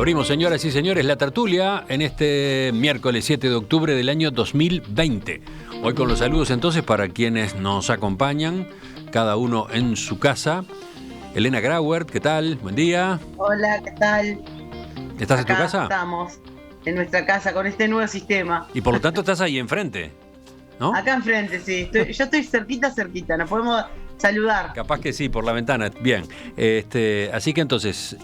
Abrimos, señoras y señores, la tertulia en este miércoles 7 de octubre del año 2020. Hoy con los saludos entonces para quienes nos acompañan, cada uno en su casa. Elena Grauert, ¿qué tal? Buen día. Hola, ¿qué tal? ¿Estás en tu Acá casa? estamos, en nuestra casa, con este nuevo sistema. Y por lo tanto estás ahí enfrente, ¿no? Acá enfrente, sí. Yo estoy cerquita, nos podemos saludar. Capaz que sí, por la ventana. Bien. Así que entonces,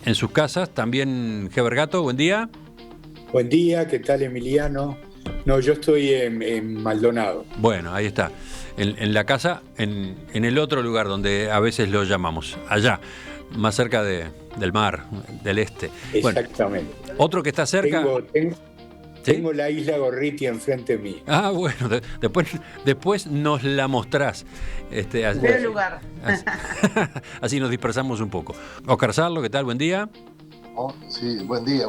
en sus casas, también Heber Gato, buen día. Buen día, ¿qué tal, Emiliano? No, yo estoy en Maldonado. Bueno, ahí está. En la casa, en el otro lugar donde a veces lo llamamos, allá, más cerca del mar, del este. Exactamente. Bueno, otro que está cerca. Tengo la isla Gorriti enfrente mío. Ah, bueno, después nos la mostrás. Veo lugar. Así nos dispersamos un poco. Oscar Sarlo, ¿qué tal? Buen día. Oh, sí, buen día.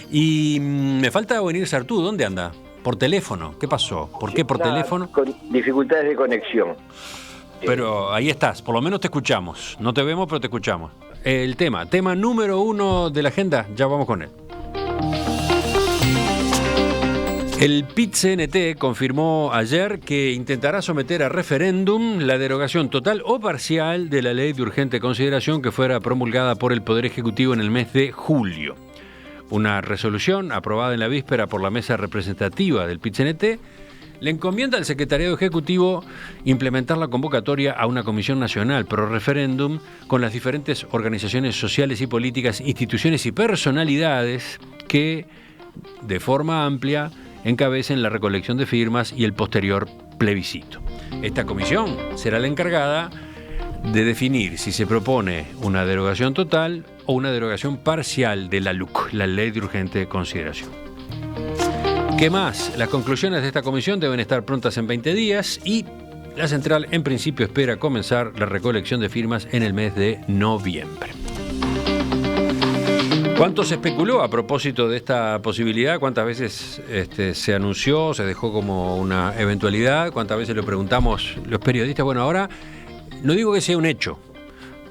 Y me falta venir Sartú, ¿dónde anda? Por teléfono, ¿qué pasó? ¿Por qué por teléfono? Con dificultades de conexión. Pero ahí estás, por lo menos te escuchamos. No te vemos, pero te escuchamos. El tema número 1 de la agenda, ya vamos con él. El PIT-CNT confirmó ayer que intentará someter a referéndum la derogación total o parcial de la ley de urgente consideración que fuera promulgada por el Poder Ejecutivo en el mes de julio. Una resolución aprobada en la víspera por la mesa representativa del PIT-CNT le encomienda al Secretariado Ejecutivo implementar la convocatoria a una comisión nacional pro referéndum con las diferentes organizaciones sociales y políticas, instituciones y personalidades que, de forma amplia, encabecen la recolección de firmas y el posterior plebiscito. Esta comisión será la encargada de definir si se propone una derogación total o una derogación parcial de la LUC, la Ley de Urgente Consideración. ¿Qué más? Las conclusiones de esta comisión deben estar prontas en 20 días y la central en principio espera comenzar la recolección de firmas en el mes de noviembre. ¿Cuánto se especuló a propósito de esta posibilidad? ¿Cuántas veces se anunció, se dejó como una eventualidad? ¿Cuántas veces lo preguntamos los periodistas? Bueno, ahora no digo que sea un hecho.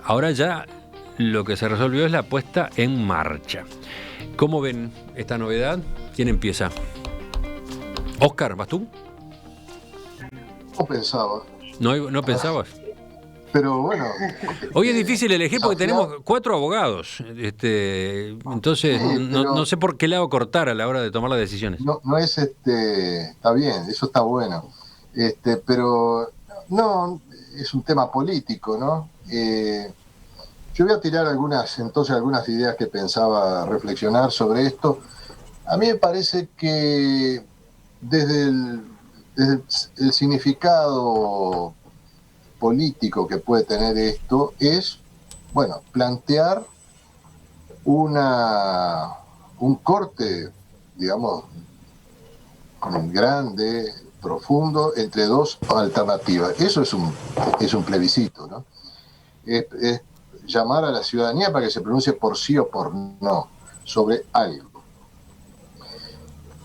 Ahora ya lo que se resolvió es la puesta en marcha. ¿Cómo ven esta novedad? ¿Quién empieza? Oscar, ¿vas tú? No pensaba. ¿No pensabas? Pero bueno. Hoy es difícil elegir porque tenemos 4 abogados. Entonces, no sé por qué lado cortar a la hora de tomar las decisiones. No es está bien, eso está bueno. Pero no, es un tema político, ¿no? Yo voy a tirar algunas ideas que pensaba reflexionar sobre esto. A mí me parece que desde el significado político que puede tener esto es, bueno, plantear un corte, digamos, grande, profundo, entre dos alternativas. Eso es un plebiscito, ¿no? Es llamar a la ciudadanía para que se pronuncie por sí o por no sobre algo.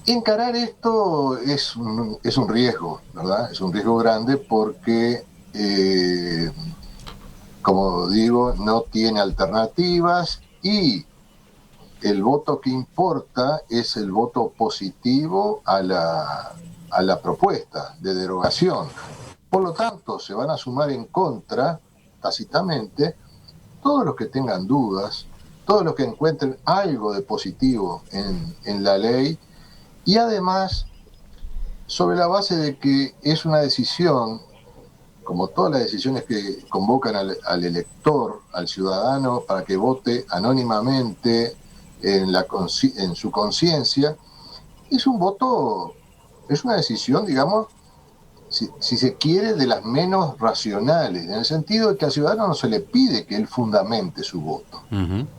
Encarar esto es un riesgo, ¿verdad? Es un riesgo grande porque como digo, no tiene alternativas y el voto que importa es el voto positivo a la propuesta de derogación. Por lo tanto, se van a sumar en contra, tácitamente, todos los que tengan dudas, todos los que encuentren algo de positivo en la ley y además, sobre la base de que es una decisión, como todas las decisiones que convocan al elector, al ciudadano, para que vote anónimamente en su conciencia, es un voto, es una decisión, digamos, si se quiere, de las menos racionales, en el sentido de que al ciudadano no se le pide que él fundamente su voto,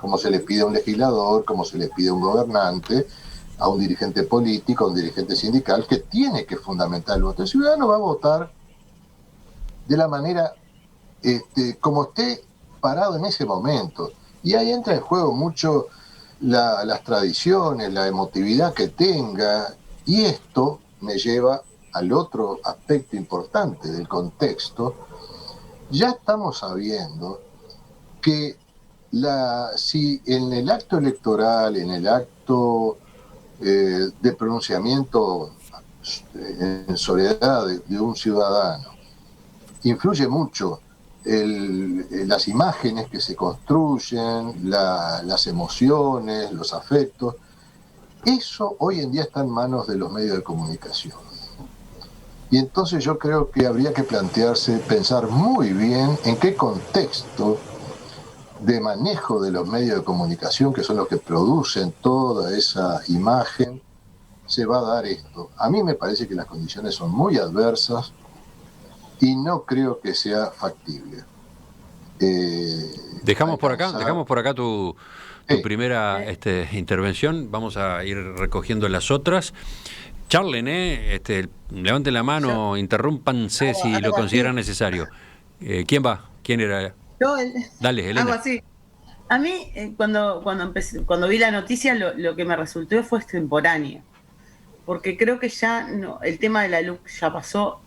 como se le pide a un legislador, como se le pide a un gobernante, a un dirigente político, a un dirigente sindical, que tiene que fundamentar el voto. El ciudadano va a votar de la manera como esté parado en ese momento. Y ahí entra en juego mucho las tradiciones, la emotividad que tenga, y esto me lleva al otro aspecto importante del contexto. Ya estamos sabiendo que Si en el acto electoral, en el acto de pronunciamiento en soledad de un ciudadano, influye mucho las imágenes que se construyen, las emociones, los afectos. Eso hoy en día está en manos de los medios de comunicación. Y entonces yo creo que habría que pensar muy bien en qué contexto de manejo de los medios de comunicación, que son los que producen toda esa imagen, se va a dar esto. A mí me parece que las condiciones son muy adversas y no creo que sea factible. Dejamos por acá tu primera intervención. Vamos a ir recogiendo las otras. Charlen, levanten la mano, interrúmpanse si lo consideran necesario. ¿Quién va? ¿Quién era? Yo, Dale, Elena. algo así. A mí, cuando vi la noticia, lo que me resultó fue extemporáneo. Porque creo que ya el tema de la LUC ya pasó.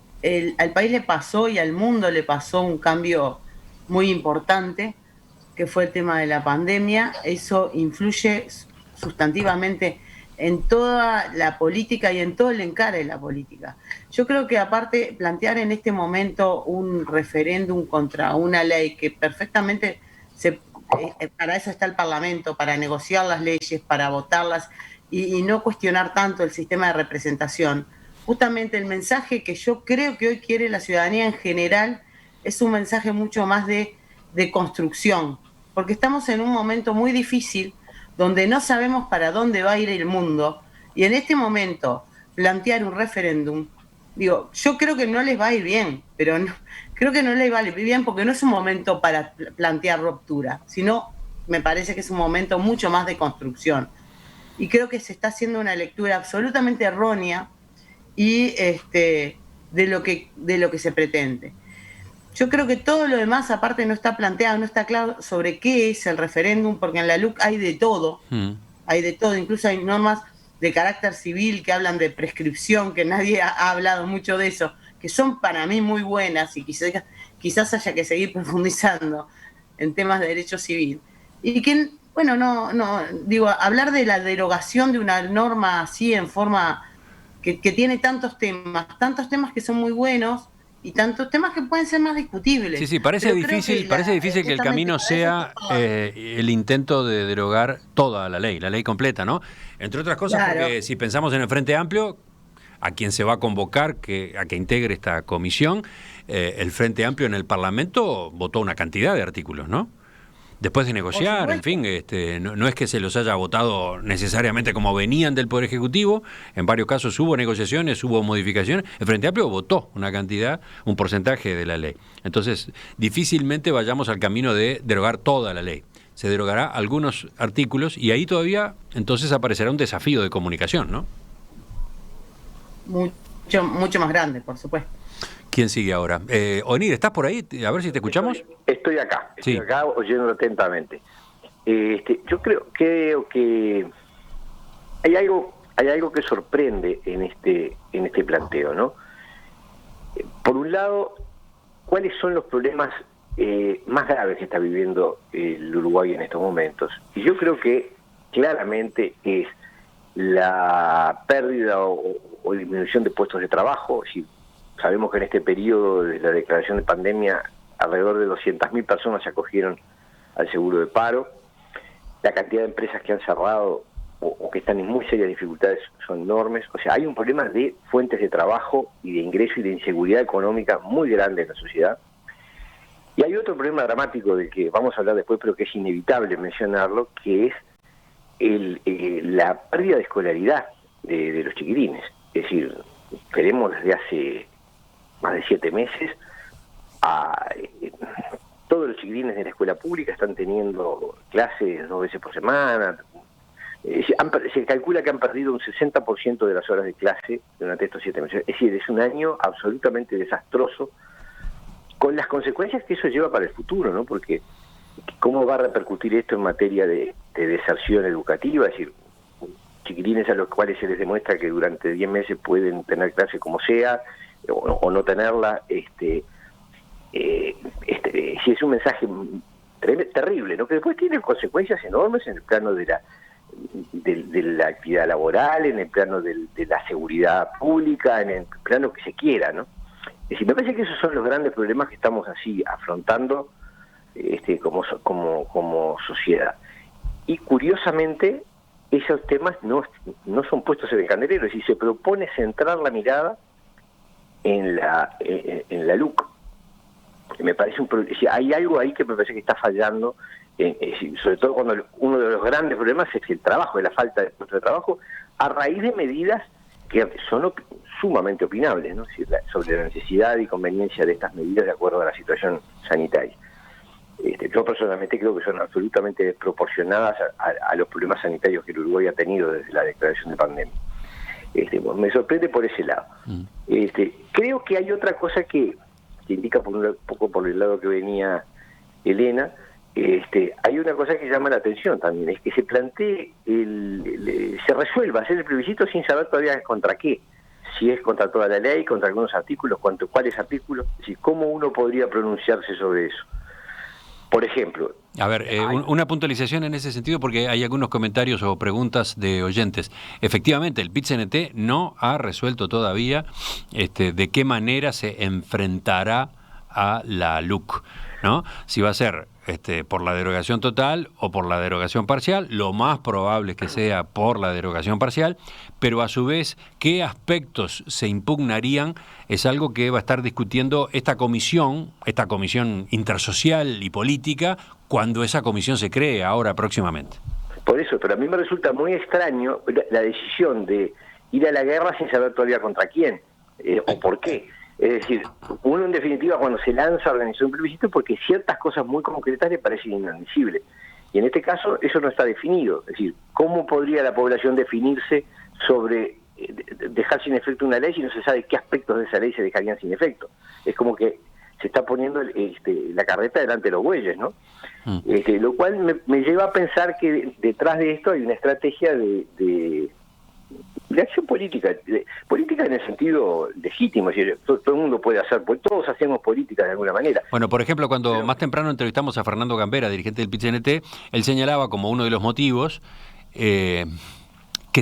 Al país le pasó y al mundo le pasó un cambio muy importante, que fue el tema de la pandemia. Eso influye sustantivamente en toda la política y en todo el encare de la política. Yo creo que aparte plantear en este momento un referéndum contra una ley que perfectamente para eso está el Parlamento, para negociar las leyes, para votarlas y no cuestionar tanto el sistema de representación. Justamente el mensaje que yo creo que hoy quiere la ciudadanía en general es un mensaje mucho más de construcción, porque estamos en un momento muy difícil donde no sabemos para dónde va a ir el mundo, y en este momento plantear un referéndum, yo creo que no les va a ir bien, pero creo que no les va a ir bien porque no es un momento para plantear ruptura, sino me parece que es un momento mucho más de construcción. Y creo que se está haciendo una lectura absolutamente errónea y de lo que se pretende. Yo creo que todo lo demás, aparte, no está planteado, no está claro sobre qué es el referéndum, porque en la LUC hay de todo, incluso hay normas de carácter civil que hablan de prescripción, que nadie ha hablado mucho de eso, que son para mí muy buenas y quizás haya que seguir profundizando en temas de derecho civil. Y que, hablar de la derogación de una norma así en forma que tiene tantos temas que son muy buenos, y tantos temas que pueden ser más discutibles. Sí, parece difícil que el camino sea el intento de derogar toda la ley completa, ¿no? Entre otras cosas, claro, porque si pensamos en el Frente Amplio, a quien se va a convocar a que integre esta comisión, el Frente Amplio en el Parlamento votó una cantidad de artículos, ¿no? Después de negociar, en fin, no es que se los haya votado necesariamente como venían del Poder Ejecutivo, en varios casos hubo negociaciones, hubo modificaciones, el Frente Amplio votó un porcentaje de la ley. Entonces, difícilmente vayamos al camino de derogar toda la ley. Se derogará algunos artículos y ahí todavía entonces aparecerá un desafío de comunicación, ¿no? Mucho más grande, por supuesto. ¿Quién sigue ahora? Onir, ¿estás por ahí? A ver si te escuchamos. Estoy acá oyendo atentamente. Yo creo que hay algo que sorprende en este planteo, ¿no? Por un lado, ¿cuáles son los problemas más graves que está viviendo el Uruguay en estos momentos? Y yo creo que claramente es la pérdida o disminución de puestos de trabajo. Sabemos que en este periodo de la declaración de pandemia alrededor de 200.000 personas se acogieron al seguro de paro. La cantidad de empresas que han cerrado o que están en muy serias dificultades son enormes. O sea, hay un problema de fuentes de trabajo y de ingreso y de inseguridad económica muy grande en la sociedad. Y hay otro problema dramático del que vamos a hablar después, pero que es inevitable mencionarlo, que es la pérdida de escolaridad de los chiquilines. Es decir, tenemos desde hace más de 7 meses todos los chiquilines de la escuela pública están teniendo clases 2 veces por semana. Se calcula que han perdido un 60% de las horas de clase durante estos 7 meses. Es decir, es un año absolutamente desastroso, con las consecuencias que eso lleva para el futuro, ¿no? Porque ¿cómo va a repercutir esto en materia de deserción educativa? Es decir, chiquilines a los cuales se les demuestra que durante 10 meses pueden tener clase como sea, o no tenerla, si es un mensaje terrible, ¿no? Que después tiene consecuencias enormes en el plano de la actividad laboral, en el plano de la seguridad pública, en el plano que se quiera, ¿no? Es decir, me parece que esos son los grandes problemas que estamos así afrontando como sociedad. Y curiosamente, esos temas no son puestos en el candelero, es decir, se propone centrar la mirada en la LUC. Me parece hay algo ahí que me parece que está fallando, sobre todo cuando uno de los grandes problemas es el trabajo, es la falta de puestos de trabajo, a raíz de medidas que son sumamente opinables, ¿no? Es decir, sobre la necesidad y conveniencia de estas medidas de acuerdo a la situación sanitaria. Yo personalmente creo que son absolutamente desproporcionadas a los problemas sanitarios que el Uruguay ha tenido desde la declaración de pandemia. Me sorprende por ese lado. Creo que hay otra cosa que indica un poco por el lado que venía Elena. Hay una cosa que llama la atención también, es que se plantee, se resuelva hacer el plebiscito sin saber todavía contra qué. Si es contra toda la ley, contra algunos artículos, cuáles artículos, es decir, cómo uno podría pronunciarse sobre eso. Por ejemplo... A ver, una puntualización en ese sentido, porque hay algunos comentarios o preguntas de oyentes. Efectivamente, el PIT-CNT no ha resuelto todavía de qué manera se enfrentará a la LUC, ¿no? Si va a ser por la derogación total o por la derogación parcial, lo más probable es que sea por la derogación parcial, pero a su vez, ¿qué aspectos se impugnarían? Es algo que va a estar discutiendo esta comisión intersocial y política, cuando esa comisión se cree ahora próximamente. Por eso, pero a mí me resulta muy extraño la decisión de ir a la guerra sin saber todavía contra quién o por qué. Es decir, uno en definitiva cuando se lanza a organizar un plebiscito porque ciertas cosas muy concretas le parecen inadmisibles. Y en este caso eso no está definido. Es decir, ¿cómo podría la población definirse sobre dejar sin efecto una ley si no se sabe qué aspectos de esa ley se dejarían sin efecto? Es como que se está poniendo la carreta delante de los bueyes, ¿no? Lo cual me lleva a pensar que detrás de esto hay una estrategia de acción política, política en el sentido legítimo, es decir, todo el mundo puede hacer, pues todos hacemos política de alguna manera. Bueno, por ejemplo, cuando más temprano entrevistamos a Fernando Gambera, dirigente del PIT-CNT, él señalaba como uno de los motivos que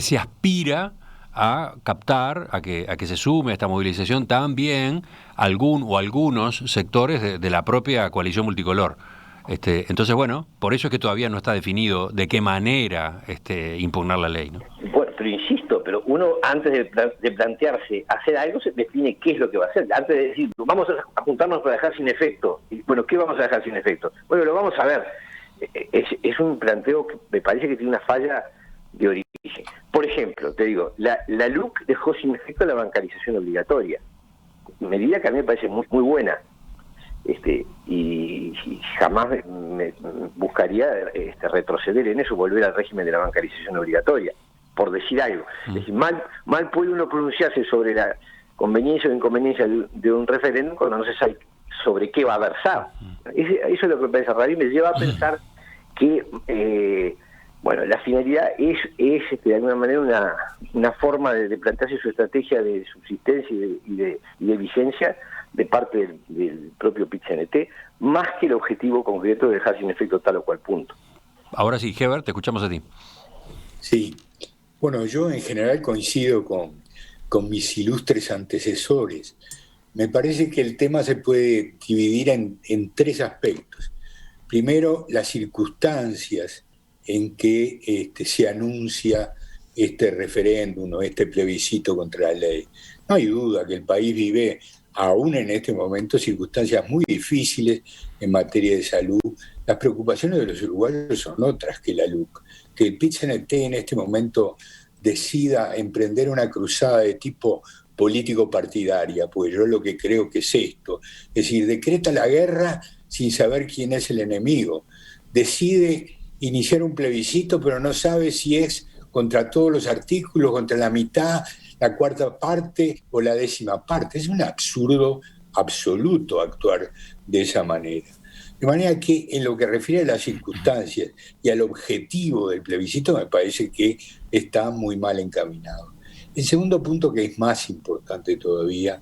se aspira a captar, a que se sume a esta movilización también algunos sectores de la propia coalición multicolor. Entonces, bueno, por eso es que todavía no está definido de qué manera impugnar la ley, ¿no? Bueno, pero insisto, uno antes de plantearse hacer algo se define qué es lo que va a hacer. Antes de decir, vamos a juntarnos para dejar sin efecto. Y, bueno, ¿qué vamos a dejar sin efecto? Bueno, lo vamos a ver. Es un planteo que me parece que tiene una falla de origen. Por ejemplo, te digo, la LUC dejó sin efecto la bancarización obligatoria. Medida que a mí me parece muy, muy buena. Y jamás me buscaría retroceder en eso, volver al régimen de la bancarización obligatoria, por decir algo. Es decir, mal puede uno pronunciarse sobre la conveniencia o inconveniencia de un referéndum cuando no se sabe sobre qué va a versar. Eso es lo que me parece raro y me lleva a pensar que la finalidad es de alguna manera una forma de plantearse su estrategia de subsistencia y de vigencia de parte del propio PIT-CNT, más que el objetivo concreto de dejar sin efecto tal o cual punto. Ahora sí, Heber, te escuchamos a ti. Sí, bueno, yo en general coincido con mis ilustres antecesores. Me parece que el tema se puede dividir en tres aspectos. Primero, las circunstancias en que se anuncia este referéndum o este plebiscito contra la ley. No hay duda que el país vive aún en este momento circunstancias muy difíciles en materia de salud. Las preocupaciones de los uruguayos son otras que la LUC. Que el PIT-CNT en este momento decida emprender una cruzada de tipo político-partidaria, pues yo lo que creo que es esto. Es decir, decreta la guerra sin saber quién es el enemigo. Decide iniciar un plebiscito, pero no sabe si es contra todos los artículos, contra la mitad, la cuarta parte o la décima parte. Es un absurdo absoluto actuar de esa manera. De manera que en lo que refiere a las circunstancias y al objetivo del plebiscito me parece que está muy mal encaminado. El segundo punto, que es más importante todavía,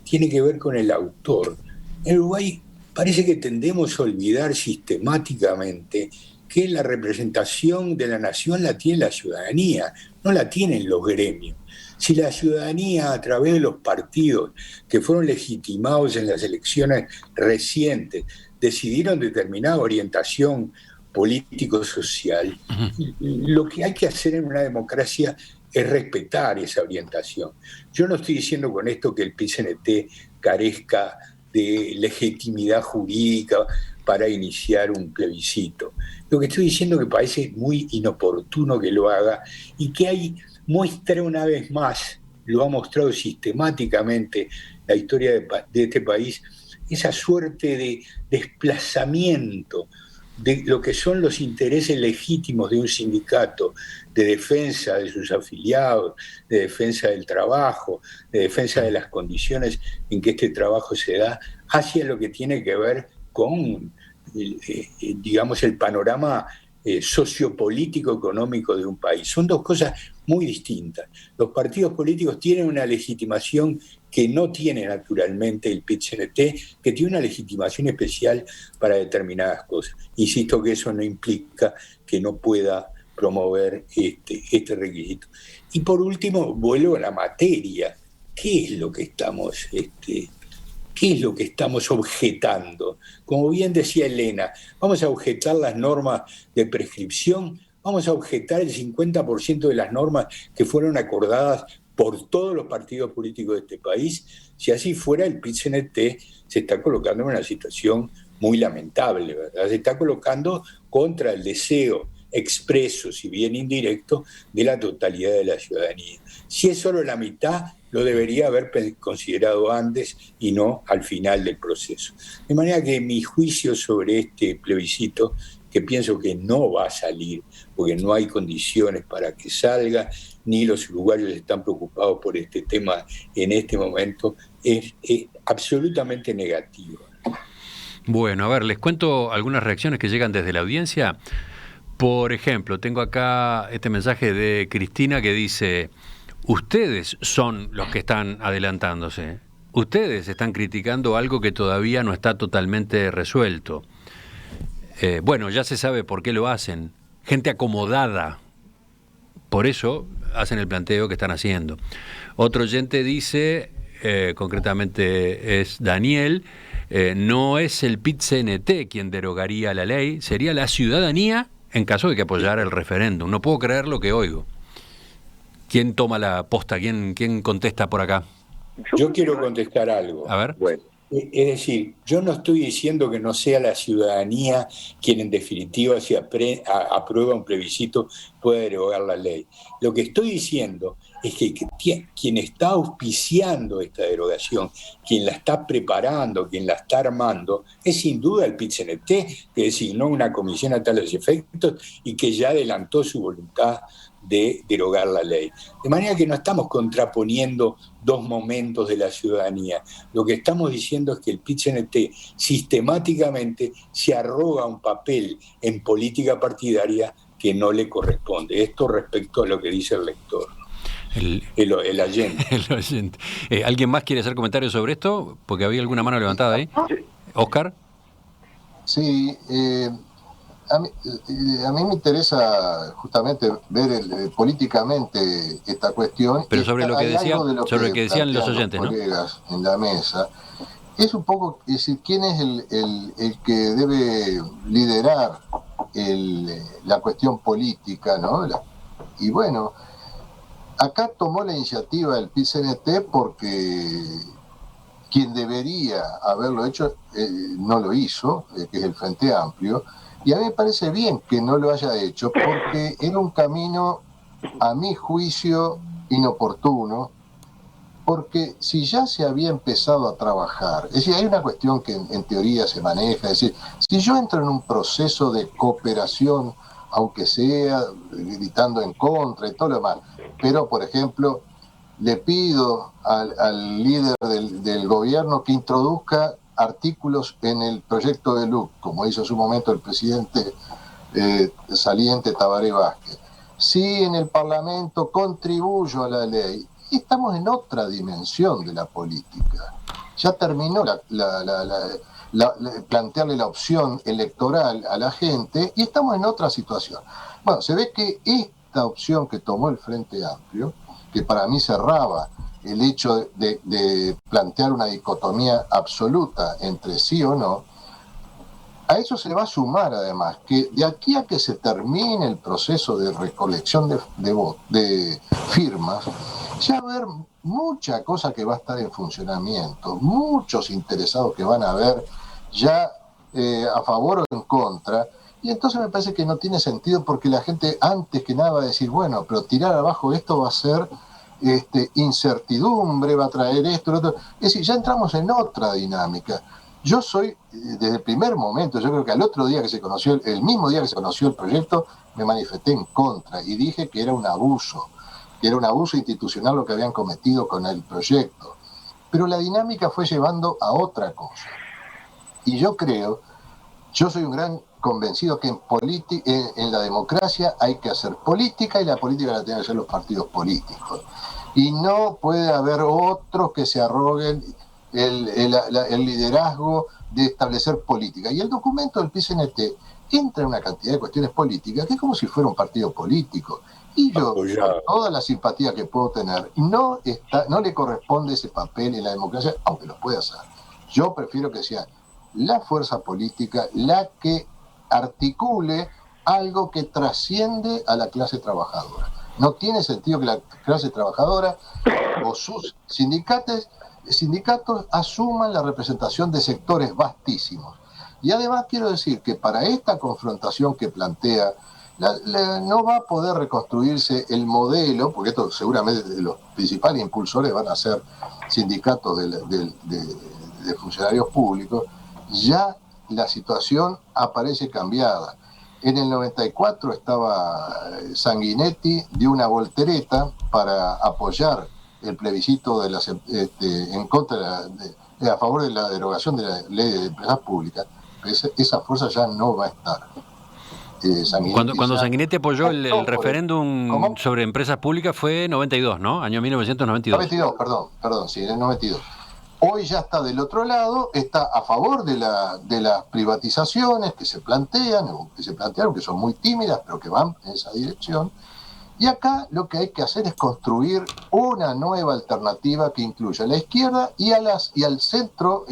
tiene que ver con el autor. En Uruguay parece que tendemos a olvidar sistemáticamente que la representación de la nación la tiene la ciudadanía, no la tienen los gremios. Si la ciudadanía, a través de los partidos que fueron legitimados en las elecciones recientes, decidieron determinada orientación político-social, lo que hay que hacer en una democracia es respetar esa orientación. Yo no estoy diciendo con esto que el PIT-CNT carezca de legitimidad jurídica para iniciar un plebiscito. Lo que estoy diciendo es que parece muy inoportuno que lo haga y que muestra una vez más, lo ha mostrado sistemáticamente la historia de este país, esa suerte de desplazamiento de lo que son los intereses legítimos de un sindicato, de defensa de sus afiliados, de defensa del trabajo, de defensa de las condiciones en que este trabajo se da, hacia lo que tiene que ver con, digamos, el panorama sociopolítico económico de un país. Son dos cosas muy distintas. Los partidos políticos tienen una legitimación que no tiene naturalmente el PIT-CNT, que tiene una legitimación especial para determinadas cosas. Insisto que eso no implica que no pueda promover este requisito. Y por último, vuelvo a la materia. ¿Qué es lo que estamos objetando? Como bien decía Elena, vamos a objetar las normas de prescripción, vamos a objetar el 50% de las normas que fueron acordadas por todos los partidos políticos de este país. Si así fuera, el PIT-CNT se está colocando en una situación muy lamentable, ¿verdad? Se está colocando contra el deseo expreso, si bien indirecto, de la totalidad de la ciudadanía. Si es solo la mitad, lo debería haber considerado antes y no al final del proceso. De manera que mi juicio sobre este plebiscito, que pienso que no va a salir, porque no hay condiciones para que salga, ni los uruguayos están preocupados por este tema en este momento, es absolutamente negativo. Bueno, a ver, les cuento algunas reacciones que llegan desde la audiencia. Por ejemplo, tengo acá este mensaje de Cristina que dice: ustedes son los que están adelantándose. Ustedes están criticando algo que todavía no está totalmente resuelto. Bueno, ya se sabe por qué lo hacen. Gente acomodada. Por eso hacen el planteo que están haciendo. Otro oyente dice, concretamente es Daniel, no es el PIT-CNT quien derogaría la ley, sería la ciudadanía en caso de que apoyara el referéndum. No puedo creer lo que oigo. ¿Quién toma la posta? ¿Quién contesta por acá? Yo quiero contestar algo. A ver. Bueno, es decir, yo no estoy diciendo que no sea la ciudadanía quien en definitiva, si aprueba un plebiscito, pueda derogar la ley. Lo que estoy diciendo es que quien está auspiciando esta derogación, quien la está preparando, quien la está armando, es sin duda el PIT-CNT, que designó una comisión a tales efectos y que ya adelantó su voluntad de derogar la ley. De manera que no estamos contraponiendo dos momentos de la ciudadanía. Lo que estamos diciendo es que el PIT-CNT sistemáticamente se arroga un papel en política partidaria que no le corresponde. Esto respecto a lo que dice el lector. El oyente. El oyente. ¿Alguien más quiere hacer comentarios sobre esto? Porque había alguna mano levantada ahí. ¿Óscar? Sí, a mí me interesa justamente ver políticamente esta cuestión. Pero sobre lo que decían los oyentes, ¿no? Colegas en la mesa, es un poco, es decir, quién es el que debe liderar la cuestión política, ¿no? Y bueno, acá tomó la iniciativa el PIT-CNT porque quien debería haberlo hecho no lo hizo, que es el Frente Amplio. Y a mí me parece bien que no lo haya hecho porque era un camino, a mi juicio, inoportuno, porque si ya se había empezado a trabajar, es decir, hay una cuestión que en teoría se maneja, es decir, si yo entro en un proceso de cooperación, aunque sea gritando en contra y todo lo demás, pero, por ejemplo, le pido al líder del gobierno que introduzca artículos en el proyecto de LUC, como hizo en su momento el presidente saliente Tabaré Vázquez. Sí, en el Parlamento contribuyo a la ley. Y estamos en otra dimensión de la política. Ya terminó plantearle la opción electoral a la gente, y estamos en otra situación. Bueno, se ve que esta opción que tomó el Frente Amplio, que para mí cerraba el hecho de plantear una dicotomía absoluta entre sí o no, a eso se le va a sumar además que de aquí a que se termine el proceso de recolección de firmas, ya va a haber mucha cosa que va a estar en funcionamiento, muchos interesados que van a ver ya a favor o en contra, y entonces me parece que no tiene sentido porque la gente antes que nada va a decir, bueno, pero tirar abajo esto va a ser incertidumbre, va a traer esto, lo otro. Es decir, ya entramos en otra dinámica. Yo soy, desde el primer momento, yo creo que al otro día que se conoció, el mismo día que se conoció el proyecto, me manifesté en contra y dije que era un abuso institucional lo que habían cometido con el proyecto. Pero la dinámica fue llevando a otra cosa. Y yo soy un gran convencido que en la democracia hay que hacer política y la política la tienen que hacer los partidos políticos. Y no puede haber otros que se arroguen el liderazgo de establecer política. Y el documento del PIT-CNT entra en una cantidad de cuestiones políticas que es como si fuera un partido político. Y yo, con toda la simpatía que puedo tener, no le corresponde ese papel en la democracia, aunque lo pueda hacer. Yo prefiero que sea la fuerza política la que articule algo que trasciende a la clase trabajadora. No tiene sentido que la clase trabajadora o sus sindicatos asuman la representación de sectores vastísimos. Y además quiero decir que para esta confrontación que plantea, no va a poder reconstruirse el modelo, porque esto seguramente los principales impulsores van a ser sindicatos de funcionarios públicos, ya la situación aparece cambiada. En el 94 estaba Sanguinetti, dio una voltereta para apoyar el plebiscito en contra a favor de la derogación de la ley de empresas públicas. Esa fuerza ya no va a estar. Cuando Sanguinetti apoyó el referéndum sobre empresas públicas fue 92, ¿no? Año 1992. 92, perdón, sí, en el 92. Hoy ya está del otro lado, está a favor de las privatizaciones que se plantearon, que son muy tímidas, pero que van en esa dirección. Y acá lo que hay que hacer es construir una nueva alternativa que incluya a la izquierda y al centro,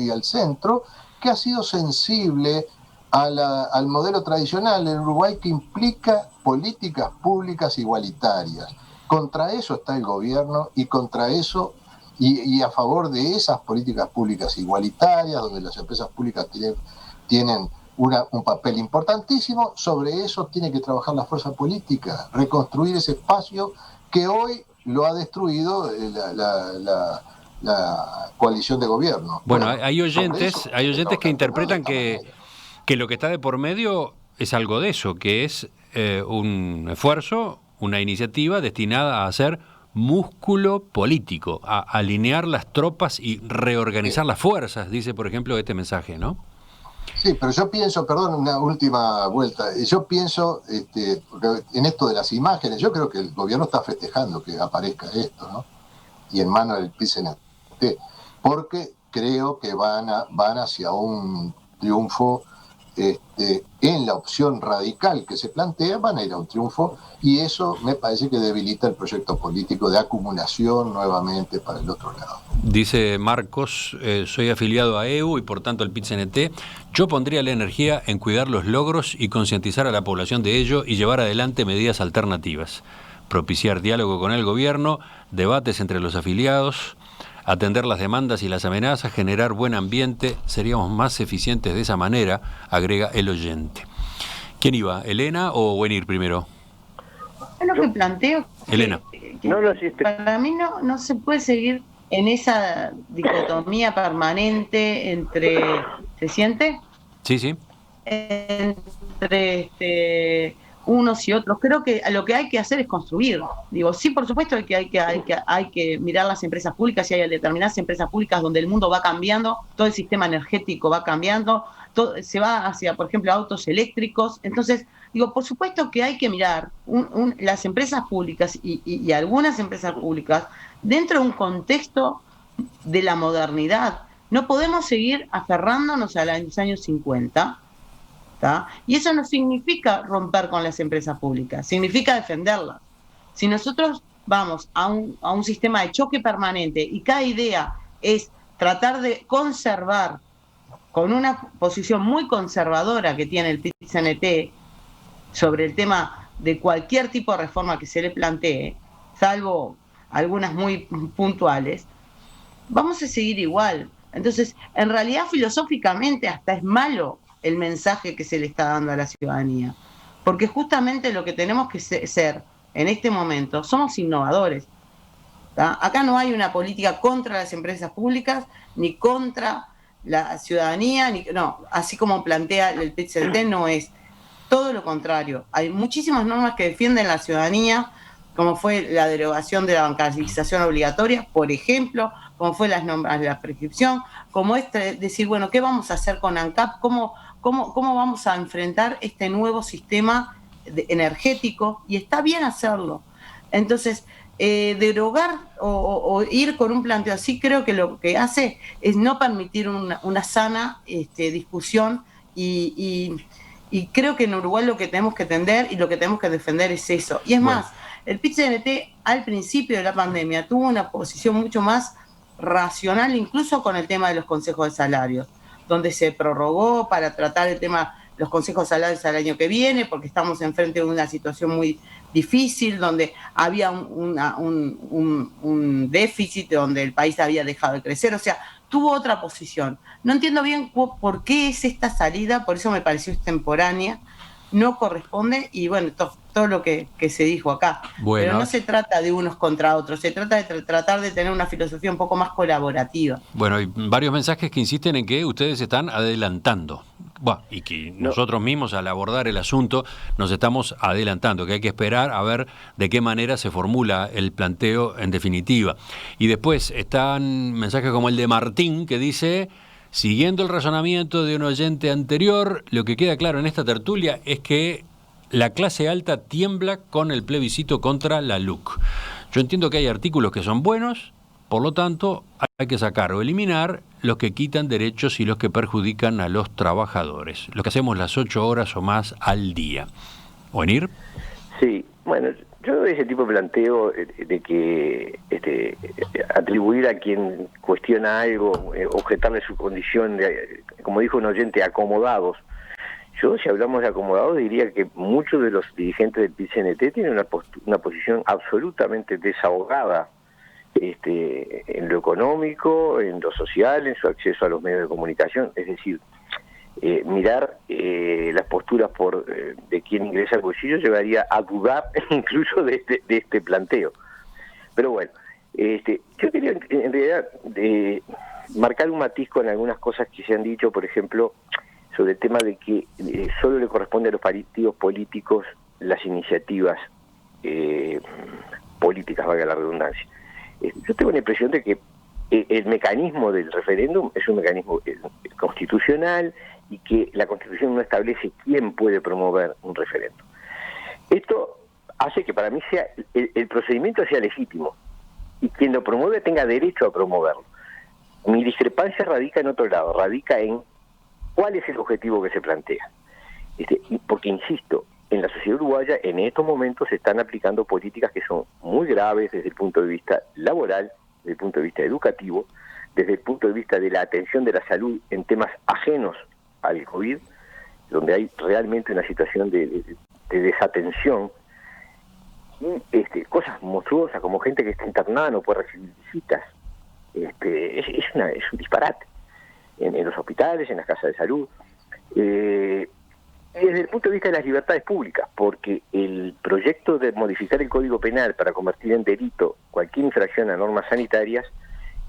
que ha sido sensible al modelo tradicional en Uruguay, que implica políticas públicas igualitarias. Contra eso está el gobierno y contra eso y a favor de esas políticas públicas igualitarias, donde las empresas públicas tienen un papel importantísimo. Sobre eso tiene que trabajar la fuerza política, reconstruir ese espacio que hoy lo ha destruido la coalición de gobierno. Bueno, hay oyentes que interpretan que lo que está de por medio es algo de eso, que es un esfuerzo, una iniciativa destinada a hacer músculo político, a alinear las tropas y reorganizar las fuerzas, dice por ejemplo este mensaje, ¿no? Sí, pero yo pienso, perdón, una última vuelta, yo pienso en esto de las imágenes, yo creo que el gobierno está festejando que aparezca esto, ¿no? Y en manos del PIT-CNT, porque creo que van hacia un triunfo en la opción radical que se plantea, van a ir a un triunfo, y eso me parece que debilita el proyecto político de acumulación nuevamente para el otro lado. Dice Marcos, soy afiliado a EU y por tanto al PIT-CNT. Yo pondría la energía en cuidar los logros y concientizar a la población de ello y llevar adelante medidas alternativas. Propiciar diálogo con el gobierno, debates entre los afiliados, atender las demandas y las amenazas, generar buen ambiente. Seríamos más eficientes de esa manera, agrega el oyente. ¿Quién iba? ¿Elena o Wenir primero? Es lo que planteo. Elena. Para mí no se puede seguir en esa dicotomía permanente entre... ¿Se siente? Sí. Entre unos y otros. Creo que lo que hay que hacer es construir. Digo, sí, por supuesto que hay que mirar las empresas públicas, y hay determinadas empresas públicas donde el mundo va cambiando, todo el sistema energético va cambiando, todo, se va hacia, por ejemplo, autos eléctricos. Entonces, digo, por supuesto que hay que mirar las empresas públicas y algunas empresas públicas dentro de un contexto de la modernidad. No podemos seguir aferrándonos a los años 50, ¿tá? Y eso no significa romper con las empresas públicas, significa defenderlas. Si nosotros vamos a un sistema de choque permanente y cada idea es tratar de conservar con una posición muy conservadora que tiene el PIT-CNT sobre el tema de cualquier tipo de reforma que se le plantee, salvo algunas muy puntuales, vamos a seguir igual. Entonces, en realidad, filosóficamente, hasta es malo el mensaje que se le está dando a la ciudadanía, porque justamente lo que tenemos que ser en este momento, somos innovadores. ¿Tá? Acá no hay una política contra las empresas públicas, ni contra la ciudadanía, no, así como plantea el PIT-CNT, no es. Todo lo contrario. Hay muchísimas normas que defienden la ciudadanía, como fue la derogación de la bancarización obligatoria, por ejemplo, como fue las normas de la prescripción, como decir, bueno, ¿qué vamos a hacer con ANCAP? ¿Cómo vamos a enfrentar este nuevo sistema energético? Y está bien hacerlo. Entonces, derogar o ir con un planteo así, creo que lo que hace es no permitir una sana discusión y creo que en Uruguay lo que tenemos que tender y lo que tenemos que defender es eso. Y es más, el PIT-CNT al principio de la pandemia tuvo una posición mucho más racional, incluso con el tema de los consejos de salarios, donde se prorrogó para tratar el tema los consejos de salarios al año que viene, porque estamos enfrente de una situación muy difícil, donde había un déficit, donde el país había dejado de crecer, o sea, tuvo otra posición. No entiendo bien por qué es esta salida, por eso me pareció extemporánea, no corresponde, y bueno, todo lo que se dijo acá. Bueno. Pero no se trata de unos contra otros, se trata de tratar de tener una filosofía un poco más colaborativa. Bueno, hay varios mensajes que insisten en que ustedes están adelantando. Bueno, y que nosotros mismos al abordar el asunto nos estamos adelantando, que hay que esperar a ver de qué manera se formula el planteo en definitiva. Y después están mensajes como el de Martín, que dice: siguiendo el razonamiento de un oyente anterior, lo que queda claro en esta tertulia es que la clase alta tiembla con el plebiscito contra la LUC. Yo entiendo que hay artículos que son buenos, por lo tanto hay que sacar o eliminar los que quitan derechos y los que perjudican a los trabajadores. Lo que hacemos las 8 horas o más al día. ¿Oenir? Sí, bueno, yo ese tipo de planteo de que atribuir a quien cuestiona algo, objetarle su condición, como dijo un oyente, acomodados. Yo, si hablamos de acomodados, diría que muchos de los dirigentes del PIT-CNT tienen una posición absolutamente desahogada en lo económico, en lo social, en su acceso a los medios de comunicación. Es decir, mirar las posturas de quien ingresa al bolsillo llevaría a dudar incluso de este planteo. Pero bueno, yo quería en realidad marcar un matiz con algunas cosas que se han dicho, por ejemplo, sobre el tema de que solo le corresponde a los partidos políticos las iniciativas políticas, valga la redundancia. Yo tengo la impresión de que el mecanismo del referéndum es un mecanismo constitucional y que la Constitución no establece quién puede promover un referéndum. Esto hace que para mí sea el procedimiento sea legítimo y quien lo promueve tenga derecho a promoverlo. Mi discrepancia radica en otro lado, radica en cuál es el objetivo que se plantea. Porque, insisto, en la sociedad uruguaya en estos momentos se están aplicando políticas que son muy graves desde el punto de vista laboral, desde el punto de vista educativo, desde el punto de vista de la atención de la salud en temas ajenos al COVID, donde hay realmente una situación de desatención, y cosas monstruosas como gente que está internada no puede recibir visitas. Es un disparate en los hospitales, en las casas de salud. Desde el punto de vista de las libertades públicas, porque el proyecto de modificar el Código Penal para convertir en delito cualquier infracción a normas sanitarias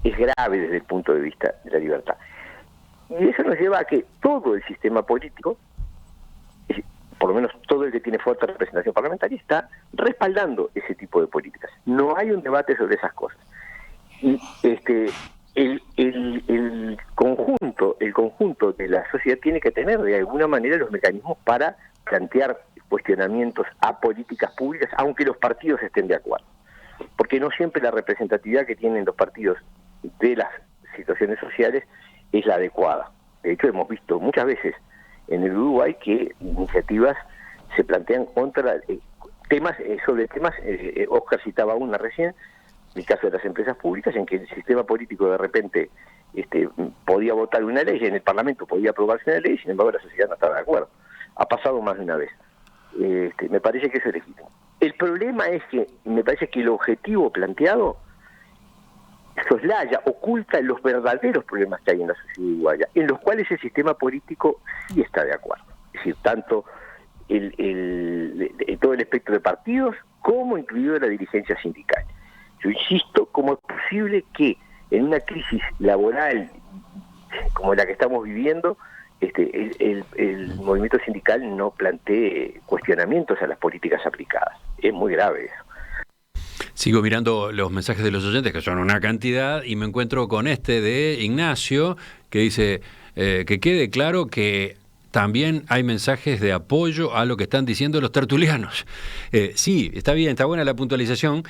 es grave desde el punto de vista de la libertad. Y eso nos lleva a que todo el sistema político, por lo menos todo el que tiene fuerte representación parlamentaria, está respaldando ese tipo de políticas. No hay un debate sobre esas cosas. Y el conjunto de la sociedad tiene que tener de alguna manera los mecanismos para plantear cuestionamientos a políticas públicas, aunque los partidos estén de acuerdo. Porque no siempre la representatividad que tienen los partidos de las situaciones sociales es la adecuada. De hecho, hemos visto muchas veces en el Uruguay que iniciativas se plantean contra sobre temas, Oscar citaba una recién, el caso de las empresas públicas, en que el sistema político de repente podía votar una ley, en el Parlamento podía aprobarse una ley, sin embargo la sociedad no estaba de acuerdo. Ha pasado más de una vez. Me parece que eso es legítimo. El problema es que me parece que el objetivo planteado soslaya, oculta los verdaderos problemas que hay en la sociedad uruguaya, en los cuales el sistema político sí está de acuerdo. Es decir, tanto todo el espectro de partidos, como incluido la dirigencia sindical. Yo insisto, ¿cómo es posible que en una crisis laboral como la que estamos viviendo, el movimiento sindical no plantee cuestionamientos a las políticas aplicadas? Es muy grave eso. Sigo mirando los mensajes de los oyentes, que son una cantidad, y me encuentro con este de Ignacio, que dice que quede claro que también hay mensajes de apoyo a lo que están diciendo los tertulianos. Sí, está bien, está buena la puntualización.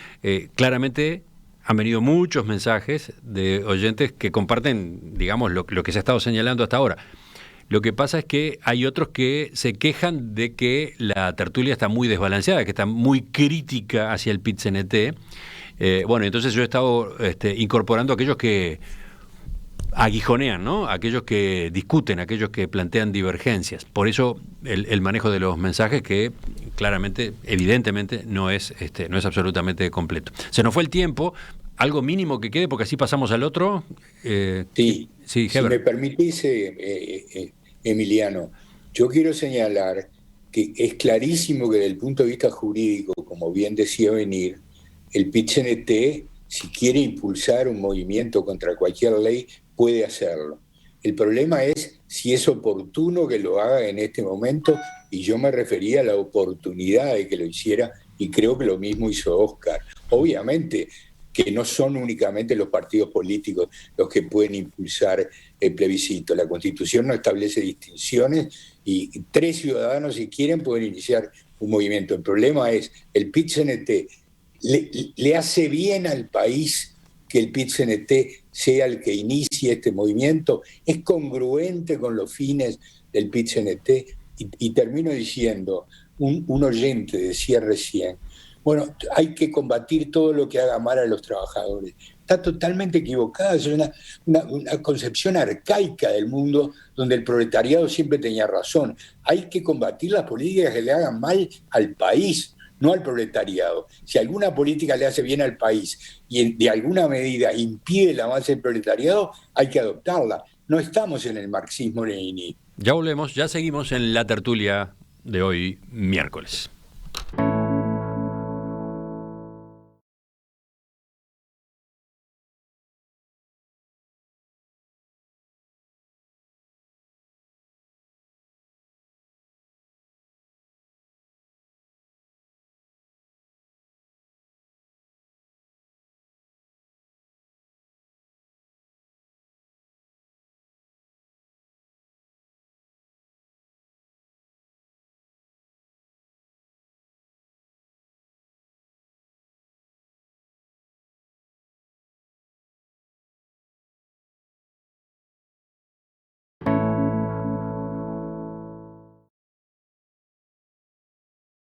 Claramente han venido muchos mensajes de oyentes que comparten, digamos, lo que se ha estado señalando hasta ahora. Lo que pasa es que hay otros que se quejan de que la tertulia está muy desbalanceada, que está muy crítica hacia el PIT-CNT. Bueno, entonces yo he estado incorporando a aquellos que aguijonean, ¿no? Aquellos que discuten, aquellos que plantean divergencias. Por eso el manejo de los mensajes, que claramente, evidentemente, no es absolutamente completo. Se nos fue el tiempo. Algo mínimo que quede, porque así pasamos al otro. Sí, si me permitís, Emiliano, yo quiero señalar que es clarísimo que desde el punto de vista jurídico, como bien decía Venir, el PIT-CNT, si quiere impulsar un movimiento contra cualquier ley, puede hacerlo. El problema es si es oportuno que lo haga en este momento, y yo me refería a la oportunidad de que lo hiciera, y creo que lo mismo hizo Oscar. Obviamente que no son únicamente los partidos políticos los que pueden impulsar el plebiscito. La Constitución no establece distinciones y 3 ciudadanos, si quieren, pueden iniciar un movimiento. El problema es, el PIT-CNT le hace bien al país que el PIT-CNT sea el que inicie este movimiento, es congruente con los fines del PIT-CNT, y termino diciendo, un oyente decía recién, bueno, hay que combatir todo lo que haga mal a los trabajadores. Está totalmente equivocada, es una concepción arcaica del mundo donde el proletariado siempre tenía razón. Hay que combatir las políticas que le hagan mal al país, no al proletariado. Si alguna política le hace bien al país y de alguna medida impide el avance del proletariado, hay que adoptarla. No estamos en el marxismo-leninismo. Ya volvemos, ya seguimos en la tertulia de hoy, miércoles.